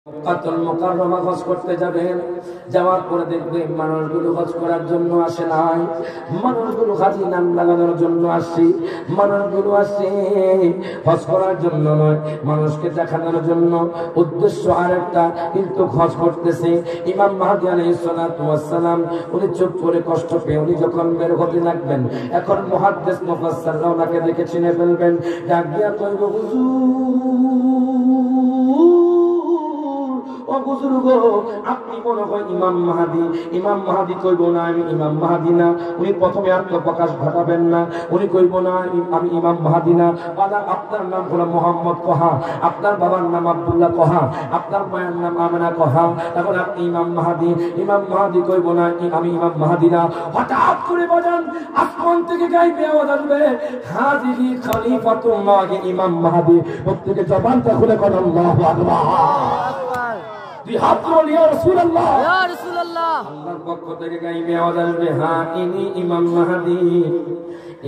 মক্কাতুল মুকাররমা হজ করতে যাবেন, যাওয়ার পরে দেখবেন মানুষগুলো হজ করার জন্য আসে নাই, মানুষগুলো হাজি নাম লাগানোর জন্য আসছে, মানুষগুলো আসে হজ করার জন্য নয়, মানুষকে দেখানোর জন্য। উদ্দেশ্য আরেকটা, কিন্তু হজ করতেছে। ইমাম মাহদী আলাইহিস সালাতু ওয়াস সালাম উনি চুপ করে কষ্ট পেয়ে উনি যখন বের হতে লাগবেন, এখন মুহাদ্দিস মুফাসসিররা ওনাকে দেখে চিনে ফেলবেন, ডাক দিয়া কইব, ও বুজুর্গ, আপনি মনে হয় ইমাম মাহদী। ইমাম মাহদী কইব না আমি ইমাম মাহদী না। উনি প্রথমে আত্মপ্রকাশ ঘটাবেন না, উনি কইব না আমি ইমাম মাহদী না। আপনার নাম হলো মোহাম্মদ কহা, আপনার বাবার নাম আব্দুল্লাহ কহা, আপনার মায়ের নাম আমেনা কহা, এখন আপনি ইমাম মাহদী। ইমাম মাহদী কইব না আমি ইমাম মাহদী না। হঠাৎ করে বাজান আসমান থেকে গাইবে আওয়াজ আসবে, হাজিরি খলিফাতুল্লাহ ইমাম মাহদী। প্রত্যেকে জবানটা খুলে কোন আল্লাহু আকবার। আল্লাহর পক্ষ থেকে গাইবে আওয়াজ আসবে, হ্যাঁ ইনি ইমাম মাহদী।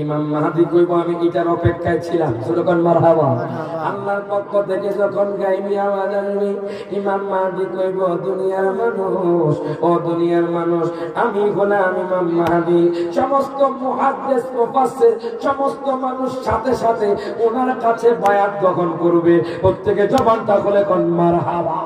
ইমাম মাহদী কইব আমি এটার অপেক্ষায় ছিলাম। সুবহান মারহাবা। আল্লাহর পক্ষ থেকে যখন গাইবে আওয়াজ আসবে, ইমাম মাহদী কইব, দুনিয়ার মানুষ, ও দুনিয়ার মানুষ, আমি হলাম ইমাম মাহদী। সমস্ত মুহাদ্দিস মুফাসসির সমস্ত মানুষ সাথে সাথে ওনার কাছে বায়াত গ্রহণ করবে। প্রত্যেকে জবানটা খুলে কোন মারহাবা।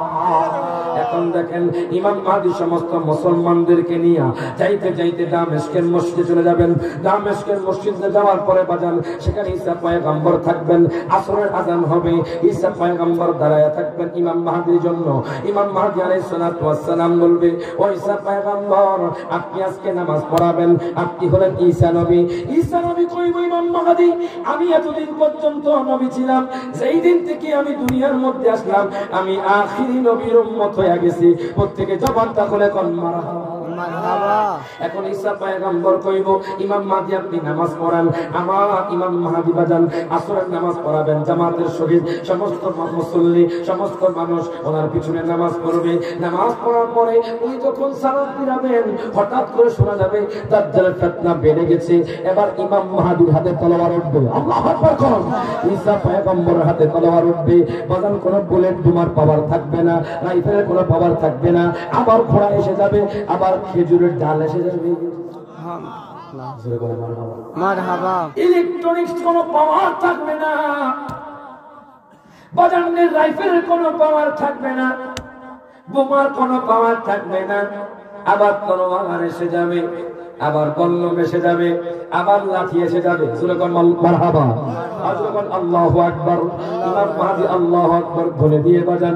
এখন দেখেন ইমাম মাহদী সমস্ত মুসলমানদেরকে নিয়ে যাইতে যাইতে দামেস্কের মসজিদে চলে যাবেন। দামেস্কের মসজিদে যাওয়ার পরে বাজান সেখানে ঈসা পয়গম্বর থাকবেন, আসরের আযান হবে, ঈসা পয়গম্বর দাঁড়ায়া থাকবেন ইমাম মাহদীর জন্য। ইমাম মাহদী আলাইহিস সালাতু ওয়াস সালাম বলবে, ও ঈসা পয়গম্বর, আপনি আজকে নামাজ পড়াবেন, আপনি হলেন ঈসা নবী। ঈসা নবী কইব, ইমাম মাহদী, আমি এতদিন পর্যন্ত নবী ছিলাম, যেই দিন থেকে আমি দুনিয়ার মধ্যে আসলাম আমি আখিরি নবীর উম্মত হয়ে গেছি। প্রত্যেকে জবানটা খুলে কোন মারহাবা। এখন ঈসা পয়গম্বর কইব, ইমাম মাহদী আপনি নামাজ পড়ান। আমার ইমাম মাহদী বাজান আসরের নামাজ পড়াবেন জামাতের সহিত। সমস্ত মুসল্লি সমস্ত মানুষ ওনার পিছনে নামাজ পড়বে। নামাজ পড়ার পরে উনি যখন সালাত ফিরাবেন, হঠাৎ করে শোনা যাবে দাজ্জালের ফিতনা বেড়ে গেছে। এবার ইমাম মাহদীর হাতে তলোয়ার উঠবে। আল্লাহু আকবার করুন। ঈসা পয়গম্বরের হাতে তলোয়ার উঠবে। বাজান কোনো বুলেট বোমার পাওয়ার থাকবে না, রাইফেলের কোনো পাওয়ার থাকবে না। আবার ঘোড়া এসে যাবে, আবার খেজুরের ডাল এসে যাবে। মারহাবা। ইলেকট্রনিক্স কোনো পাওয়ার থাকবে না, বাজানের রাইফেলের কোনো পাওয়ার থাকবে না, বোমার কোনো পাওয়ার থাকবে না। আবার তলোয়ার এসে যাবে, আবার বল্লম এসে যাবে, আবার লাঠি এসে যাবে। সুবহান মারহাবা। আল্লাহু আকবার। ইমাম মাহদী আল্লাহু আকবার বলে দিয়ে বাজান